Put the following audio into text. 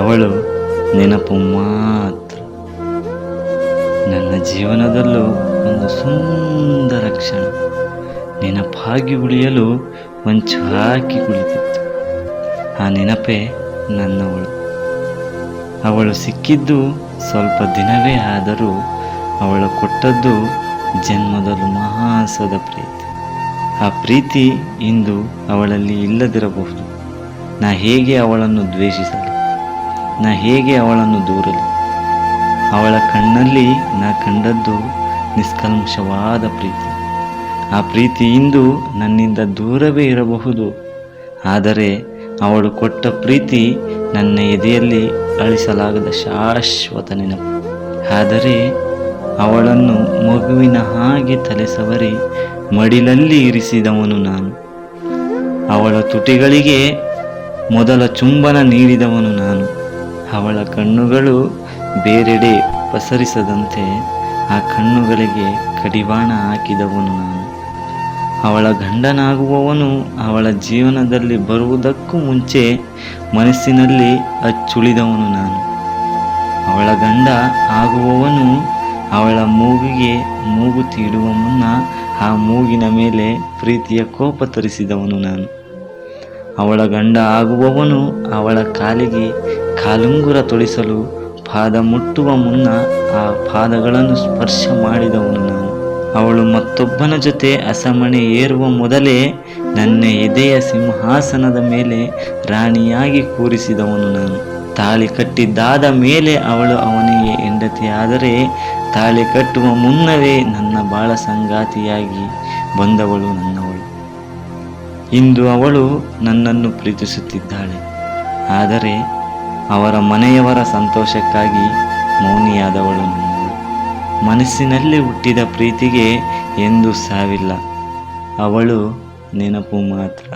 ಅವಳು ನೆನಪು ಮಾತ್ರ. ನನ್ನ ಜೀವನದಲ್ಲೂ ಒಂದು ಸುಂದರ ಕ್ಷಣ ನೆನಪಾಗಿ ಉಳಿಯಲು ಹೊಂಚು ಹಾಕಿ ಕುಳಿತಿತ್ತು. ಆ ನೆನಪೇ ನನ್ನವಳು. ಅವಳು ಸಿಕ್ಕಿದ್ದು ಸ್ವಲ್ಪ ದಿನವೇ ಆದರೂ ಅವಳು ಕೊಟ್ಟದ್ದು ಜನ್ಮದಲ್ಲೂ ಮಹಾಸದ ಪ್ರೀತಿ. ಆ ಪ್ರೀತಿ ಇಂದು ಅವಳಲ್ಲಿ ಇಲ್ಲದಿರಬಹುದು. ನಾ ಹೇಗೆ ಅವಳನ್ನು ದ್ವೇಷಿಸಲಿ? ನಾ ಹೇಗೆ ಅವಳನ್ನು ದೂರಲಿ? ಅವಳ ಕಣ್ಣಲ್ಲಿ ನಾ ಕಂಡದ್ದು ನಿಷ್ಕಲ್ಮಶವಾದ ಪ್ರೀತಿ. ಆ ಪ್ರೀತಿ ಇಂದು ನನ್ನಿಂದ ದೂರವೇ ಇರಬಹುದು, ಆದರೆ ಅವಳು ಕೊಟ್ಟ ಪ್ರೀತಿ ನನ್ನ ಎದೆಯಲ್ಲಿ ಅಳಿಸಲಾಗದ ಶಾಶ್ವತ ನೆನಪು. ಆದರೆ ಅವಳನ್ನು ಮಗುವಿನ ಹಾಗೆ ತಲೆ ಸವರಿ ಮಡಿಲಲ್ಲಿ ಇರಿಸಿದವನು ನಾನು. ಅವಳ ತುಟಿಗಳಿಗೆ ಮೊದಲ ಚುಂಬನ ನೀಡಿದವನು ನಾನು. ಅವಳ ಕಣ್ಣುಗಳು ಬೇರೆಡೆ ಪಸರಿಸದಂತೆ ಆ ಕಣ್ಣುಗಳಿಗೆ ಕಡಿವಾಣ ಹಾಕಿದವನು ನಾನು. ಅವಳ ಗಂಡನಾಗುವವನು ಅವಳ ಜೀವನದಲ್ಲಿ ಬರುವುದಕ್ಕೂ ಮುಂಚೆ ಮನಸ್ಸಿನಲ್ಲಿ ಅಚ್ಚುಳಿದವನು ನಾನು. ಅವಳ ಗಂಡ ಆಗುವವನು ಅವಳ ಮೂಗಿಗೆ ಮೂಗು ತೀಡುವ ಮುನ್ನ ಆ ಮೂಗಿನ ಮೇಲೆ ಪ್ರೀತಿಯ ಕೋಪ ತರಿಸಿದವನು ನಾನು. ಅವಳ ಗಂಡ ಆಗುವವನು ಅವಳ ಕಾಲಿಗೆ ಕಾಲುಂಗುರ ತೊಡಿಸಲು ಪಾದ ಮುಟ್ಟುವ ಮುನ್ನ ಆ ಪಾದಗಳನ್ನು ಸ್ಪರ್ಶ ಮಾಡಿದವನು ನಾನು. ಅವಳು ಮತ್ತೊಬ್ಬನ ಜೊತೆ ಅಸಮಣೆ ಏರುವ ಮೊದಲೇ ನನ್ನ ಎದೆಯ ಸಿಂಹಾಸನದ ಮೇಲೆ ರಾಣಿಯಾಗಿ ಕೂರಿಸಿದವನು ನಾನು. ತಾಳಿ ಕಟ್ಟಿದ್ದಾದ ಮೇಲೆ ಅವಳು ಅವನಿಗೆ ಹೆಂಡತಿಯಾದರೆ, ತಾಳಿ ಕಟ್ಟುವ ಮುನ್ನವೇ ನನ್ನ ಬಾಳ ಸಂಗಾತಿಯಾಗಿ ಬಂದವಳು ನನ್ನವಳು. ಇಂದು ಅವಳು ನನ್ನನ್ನು ಪ್ರೀತಿಸುತ್ತಿದ್ದಾಳೆ, ಆದರೆ ಅವರ ಮನೆಯವರ ಸಂತೋಷಕ್ಕಾಗಿ ಮೌನಿಯಾದವಳು ನನ್ನವಳು. ಮನಸ್ಸಿನಲ್ಲಿ ಹುಟ್ಟಿದ ಪ್ರೀತಿಗೆ ಎಂದೂ ಸಾವಿಲ್ಲ, ಅವಳು ನೆನಪು ಮಾತ್ರ.